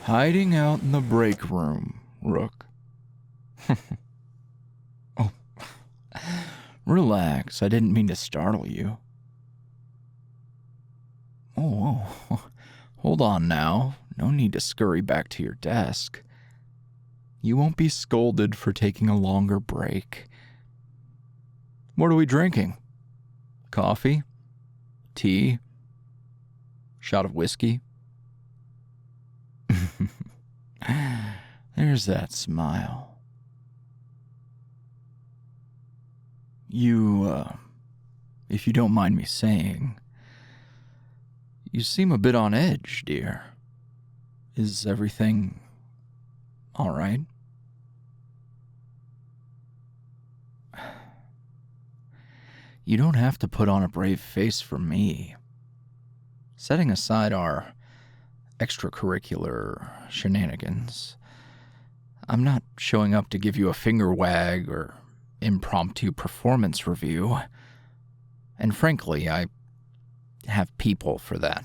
Hiding out in the break room, Rook. Oh, relax, I didn't mean to startle you. Oh, hold on now. No need to scurry back to your desk. You won't be scolded for taking a longer break. What are we drinking? Coffee? Tea? Shot of whiskey? There's that smile. If you don't mind me saying, you seem a bit on edge, dear. Is everything all right? You don't have to put on a brave face for me. Setting aside our extracurricular shenanigans, I'm not showing up to give you a finger wag or impromptu performance review. And frankly, I have people for that.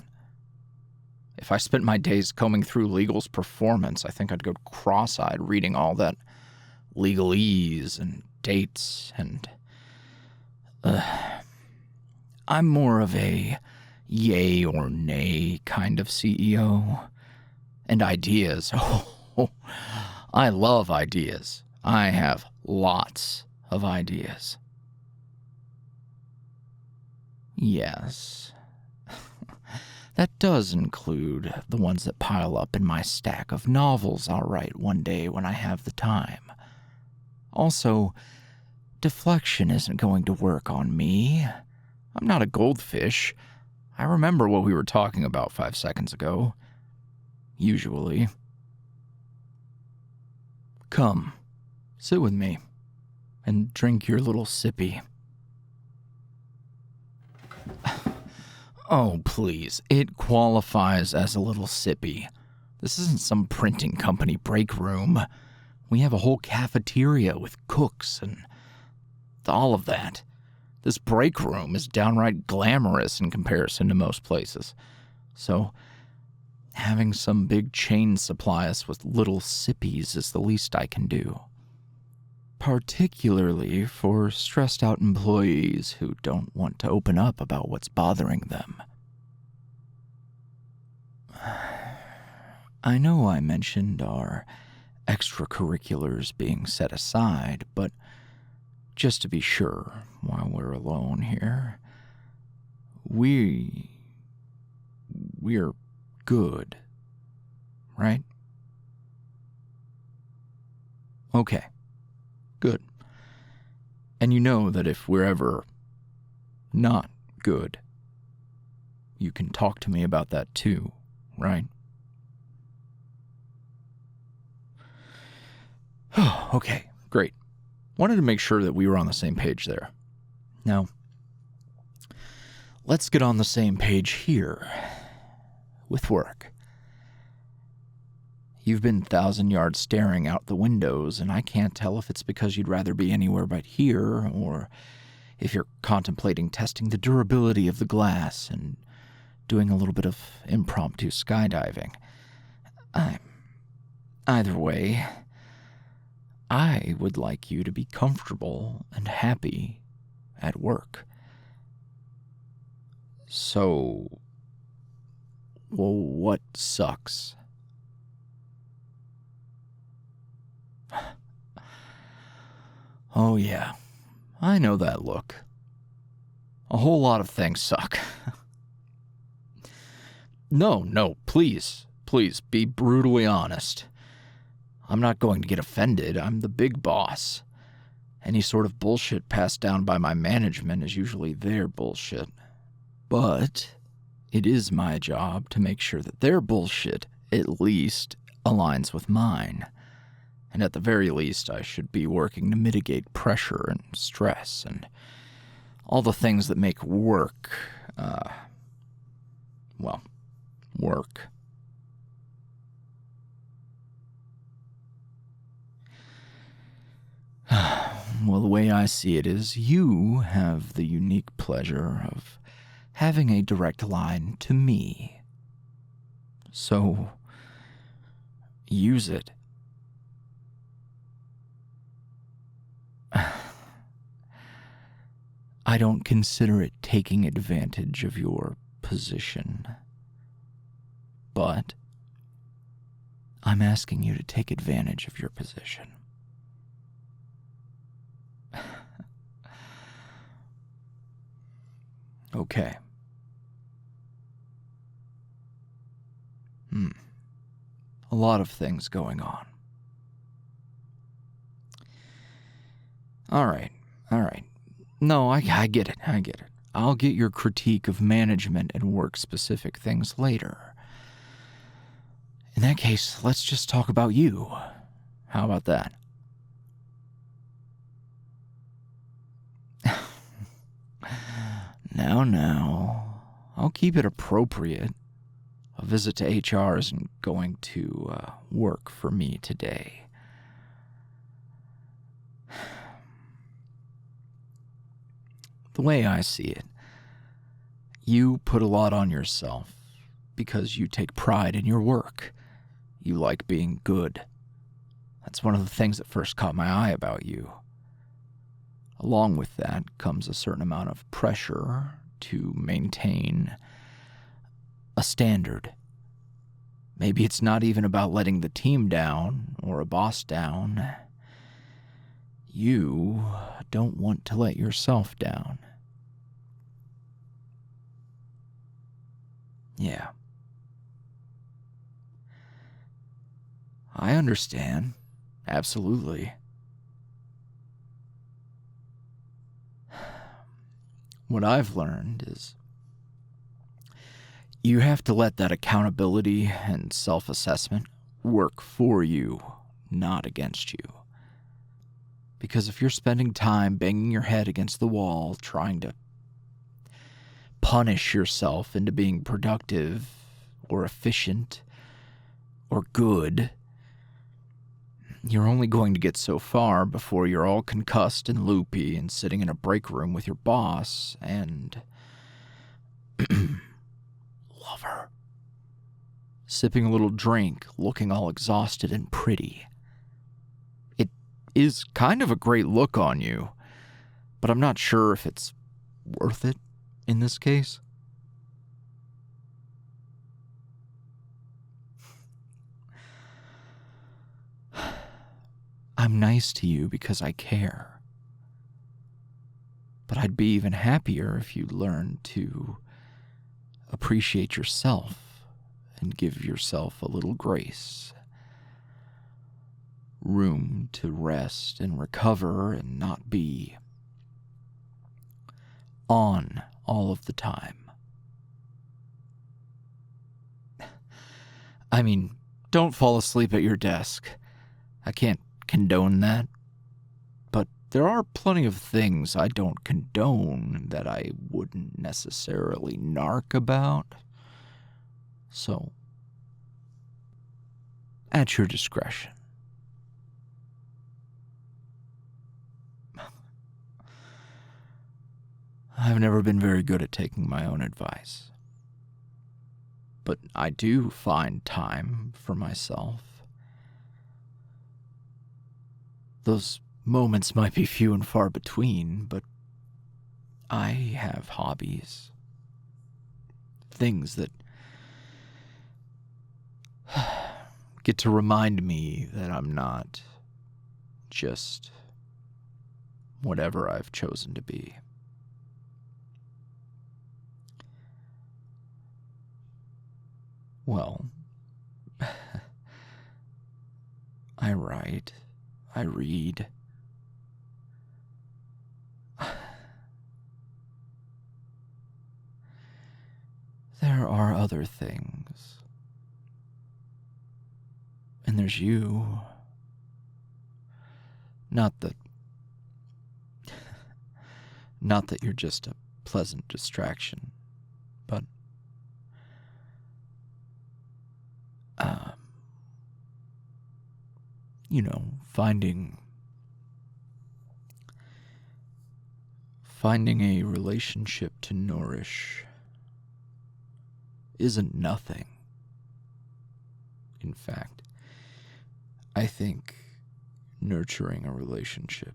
If I spent my days combing through legal's performance, I think I'd go cross-eyed reading all that legalese and dates and... I'm more of a yay or nay kind of CEO. And ideas. Oh, I love ideas. I have lots of ideas. Yes. That does include the ones that pile up in my stack of novels I'll write one day when I have the time. Also, deflection isn't going to work on me. I'm not a goldfish. I remember what we were talking about 5 seconds ago. Usually. Come, sit with me, and drink your little sippy. Oh, please, it qualifies as a little sippy. This isn't some printing company break room. We have a whole cafeteria with cooks and all of that. This break room is downright glamorous in comparison to most places. So, having some big chain supply us with little sippies is the least I can do. Particularly for stressed-out employees who don't want to open up about what's bothering them. I know I mentioned our extracurriculars being set aside, but just to be sure, while we're alone here, we're good, right? Okay. Good. And you know that if we're ever not good, you can talk to me about that too, right? Okay, great. Wanted to make sure that we were on the same page there. Now, let's get on the same page here with work. You've been 1,000 yards staring out the windows, and I can't tell if it's because you'd rather be anywhere but here, or if you're contemplating testing the durability of the glass and doing a little bit of impromptu skydiving. Either way, I would like you to be comfortable and happy at work. So, well, what sucks? Oh yeah, I know that look. A whole lot of things suck. No, please, be brutally honest. I'm not going to get offended. I'm the big boss. Any sort of bullshit passed down by my management is usually their bullshit. But it is my job to make sure that their bullshit at least aligns with mine. And at the very least, I should be working to mitigate pressure and stress and all the things that make work, work. Well, the way I see it is you have the unique pleasure of having a direct line to me. So, use it. I don't consider it taking advantage of your position, but I'm asking you to take advantage of your position. Okay. A lot of things going on. All right. No, I get it. I'll get your critique of management and work-specific things later. In that case, let's just talk about you. How about that? Now. I'll keep it appropriate. A visit to HR isn't going to work for me today. The way I see it, you put a lot on yourself because you take pride in your work. You like being good. That's one of the things that first caught my eye about you. Along with that comes a certain amount of pressure to maintain a standard. Maybe it's not even about letting the team down or a boss down. You don't want to let yourself down. Yeah. I understand. Absolutely. What I've learned is you have to let that accountability and self-assessment work for you, not against you. Because if you're spending time banging your head against the wall, trying to punish yourself into being productive or efficient or good, you're only going to get so far before you're all concussed and loopy and sitting in a break room with your boss and lover, sipping a little drink, looking all exhausted and pretty. It is kind of a great look on you, but I'm not sure if it's worth it in this case. I'm nice to you because I care. But I'd be even happier if you learned to appreciate yourself and give yourself a little grace. Room to rest and recover and not be on all of the time. I mean, don't fall asleep at your desk. I can't condone that. But there are plenty of things I don't condone that I wouldn't necessarily narc about. So, at your discretion. I've never been very good at taking my own advice. But I do find time for myself. Those moments might be few and far between, but I have hobbies. Things that get to remind me that I'm not just whatever I've chosen to be. Well, I write, I read. There are other things. And there's you. Not that you're just a pleasant distraction, but finding a relationship to nourish isn't nothing. In fact, I think nurturing a relationship,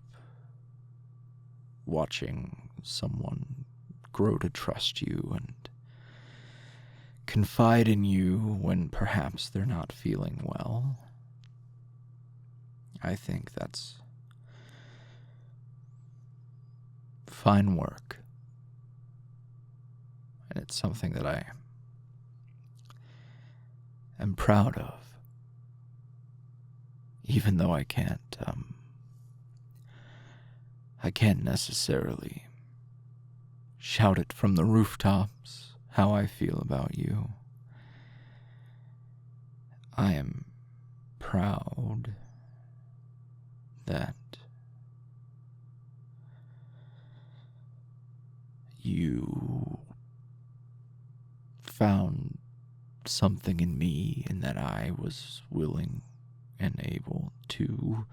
watching someone grow to trust you and confide in you when perhaps they're not feeling well, I think that's fine work. And it's something that I am proud of, even though I can't necessarily shout it from the rooftops how I feel about you. I am proud that you found something in me and that I was willing and able to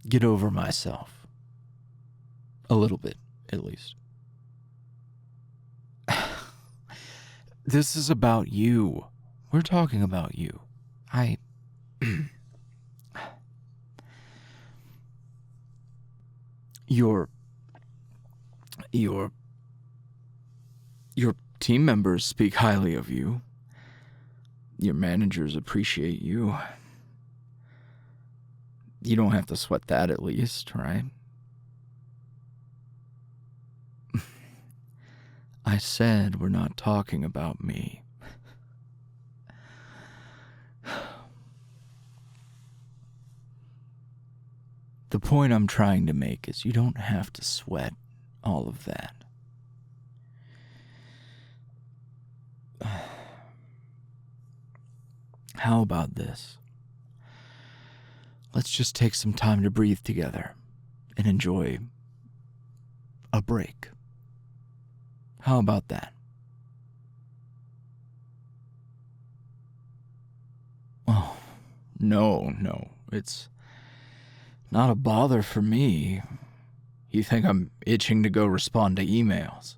get over myself. A little bit, at least. This is about you. We're talking about you. Your team members speak highly of you. Your managers appreciate you. You don't have to sweat that, at least, right? I said we're not talking about me. The point I'm trying to make is you don't have to sweat all of that. How about this? Let's just take some time to breathe together and enjoy a break. How about that? Oh, no, it's not a bother for me. You think I'm itching to go respond to emails?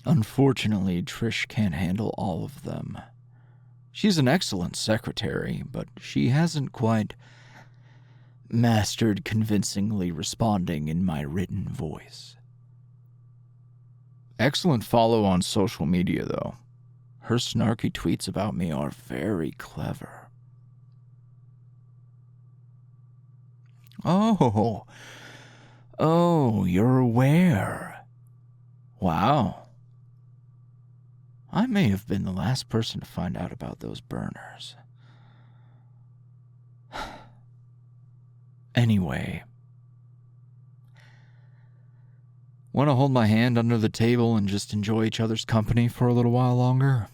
Unfortunately, Trish can't handle all of them. She's an excellent secretary, but she hasn't quite mastered convincingly responding in my written voice. Excellent follow on social media, though. Her snarky tweets about me are very clever. Oh, you're aware. Wow. I may have been the last person to find out about those burners. Anyway, want to hold my hand under the table and just enjoy each other's company for a little while longer?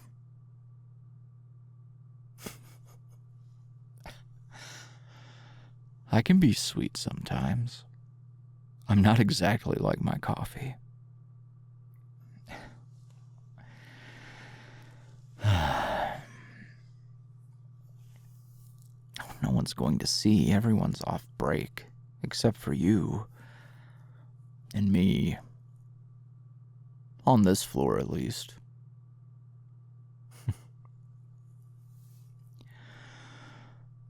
I can be sweet sometimes. I'm not exactly like my coffee. No one's going to see. Everyone's off break, except for you and me. On this floor, at least.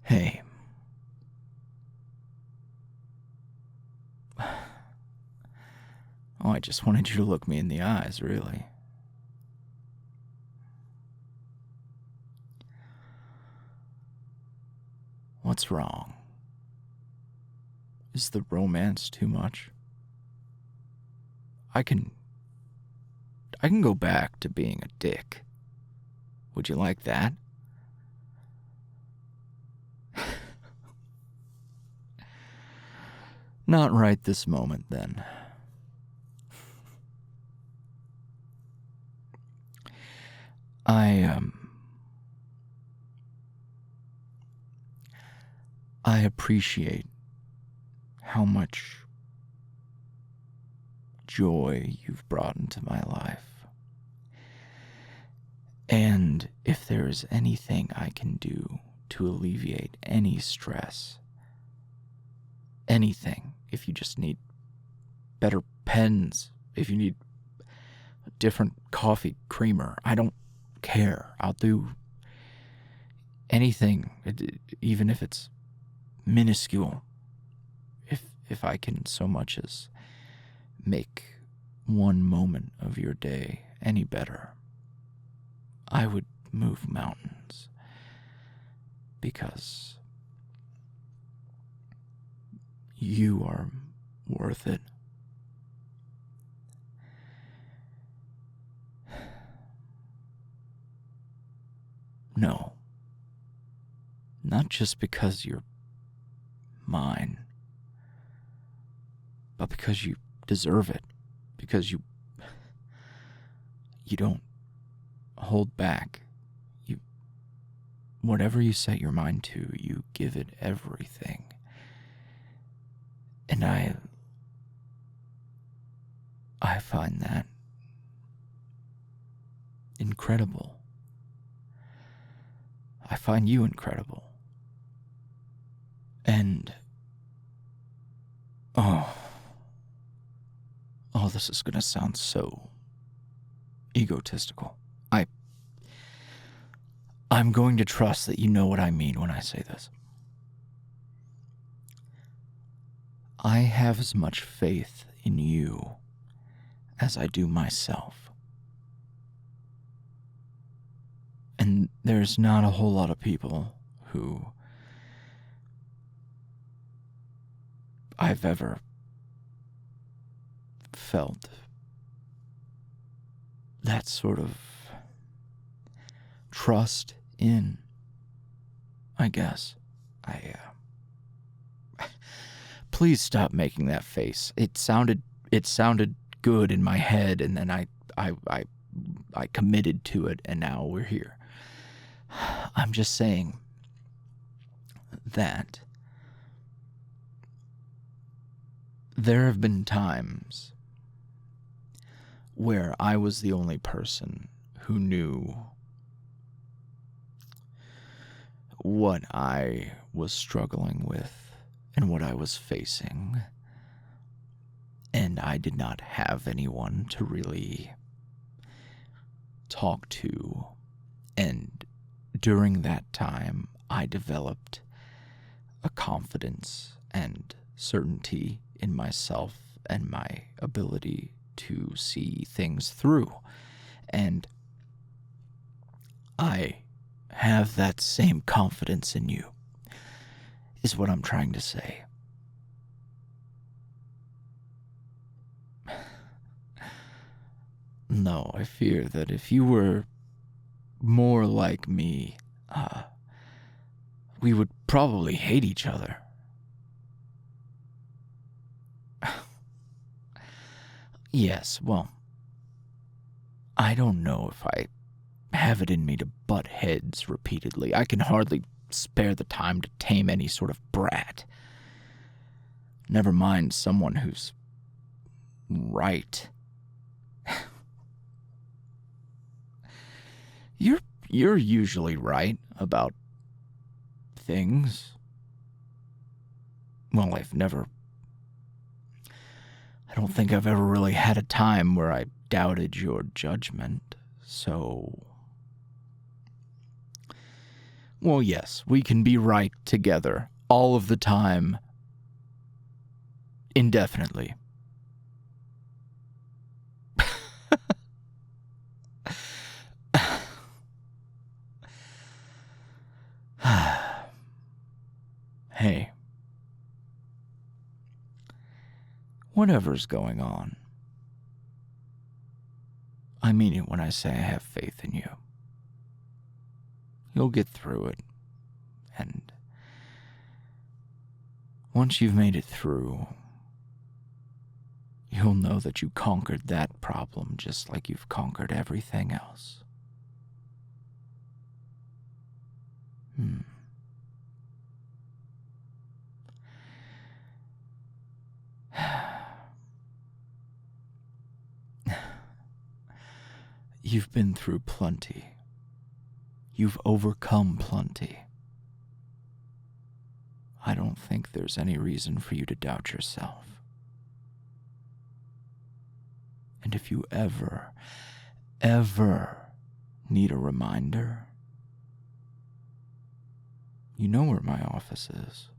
Hey. Oh, I just wanted you to look me in the eyes, really. What's wrong? Is the romance too much? I can go back to being a dick. Would you like that? Not right this moment, then. I appreciate how much joy you've brought into my life. And if there is anything I can do to alleviate any stress, anything, if you just need better pens, if you need different coffee creamer. I don't care. I'll do anything, even if it's minuscule, if I can so much as make one moment of your day any better. I would move mountains, because you are worth it. No, not just because you're mine, but because you deserve it, because you don't hold back. Whatever you set your mind to, you give it everything. And I find that incredible. I find you incredible. And oh, this is gonna sound so egotistical. I'm going to trust that you know what I mean when I say this. I have as much faith in you as I do myself. And there's not a whole lot of people who I've ever felt that sort of trust in, I guess. Please stop making that face. It sounded good in my head, and then I committed to it, and now we're here. I'm just saying that there have been times where I was the only person who knew what I was struggling with and what I was facing, and I did not have anyone to really talk to. And during that time, I developed a confidence and certainty in myself and my ability to see things through. And I have that same confidence in you, is what I'm trying to say. No, I fear that if you were more like me, we would probably hate each other. Yes, well, I don't know if I have it in me to butt heads repeatedly. I can hardly spare the time to tame any sort of brat. Never mind someone who's right. You're usually right about things. Well, I don't think I've ever really had a time where I doubted your judgment, so... Well, yes, we can be right together all of the time, indefinitely. Hey, whatever's going on, I mean it when I say I have faith in you. You'll get through it, and once you've made it through, you'll know that you conquered that problem just like you've conquered everything else. You've been through plenty. You've overcome plenty. I don't think there's any reason for you to doubt yourself. And if you ever need a reminder, you know where my office is.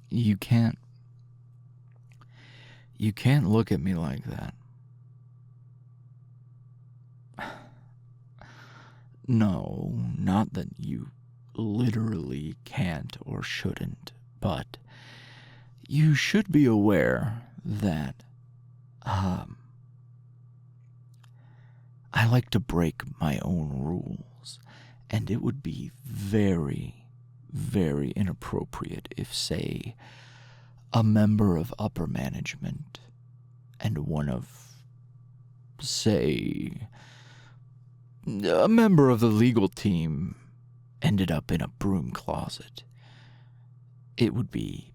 You can't look at me like that. No, not that you literally can't or shouldn't, but you should be aware that I like to break my own rules, and it would be very, very inappropriate if, say, a member of upper management and one of, say, a member of the legal team ended up in a broom closet. It would be...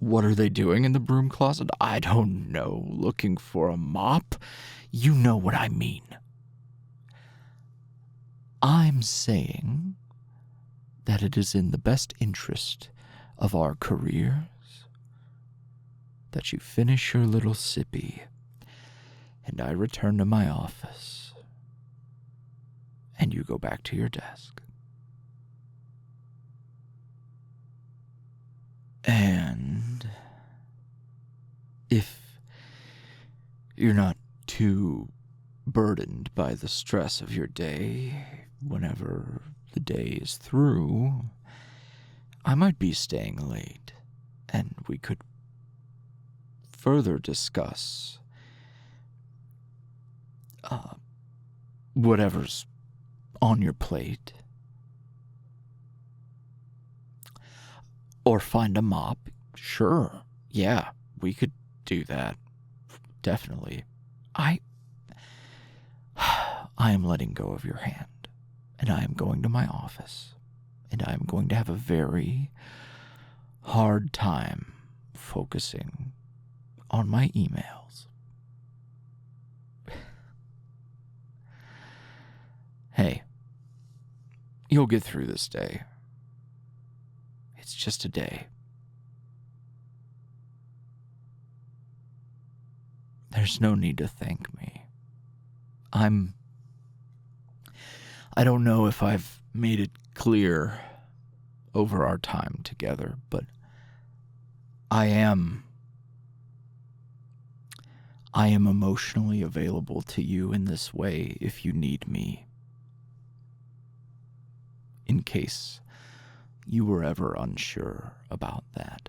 What are they doing in the broom closet? I don't know. Looking for a mop? You know what I mean. I'm saying that it is in the best interest of our careers that you finish your little sippy and I return to my office and you go back to your desk. And if you're not too burdened by the stress of your day, whenever the day is through, I might be staying late, and we could further discuss whatever's on your plate. Or find a mop. Sure. Yeah, we could do that. Definitely. I am letting go of your hand, and I am going to my office, and I am going to have a very hard time focusing on my emails. Hey, you'll get through this day. It's just a day. There's no need to thank me. I don't know if I've made it clear over our time together, but I am emotionally available to you in this way if you need me. In case you were ever unsure about that.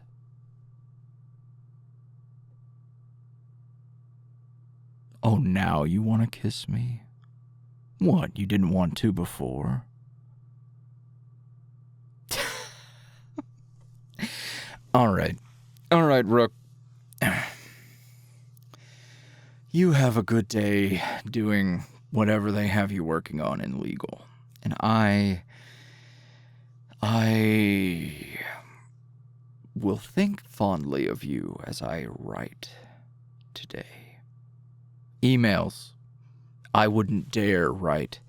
Oh, now you want to kiss me? What, you didn't want to before? All right, Rook. You have a good day doing whatever they have you working on in legal. And I will think fondly of you as I write today. Emails. I wouldn't dare write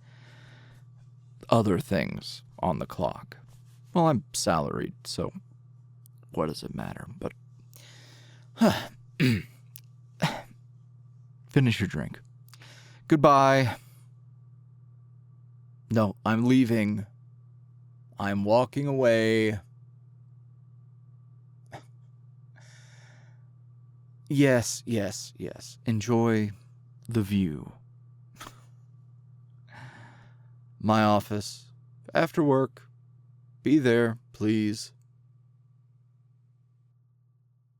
other things on the clock. Well, I'm salaried, so what does it matter? But finish your drink. Goodbye. No, I'm leaving. I'm walking away. Yes. Enjoy the view. My office. After work. Be there, please.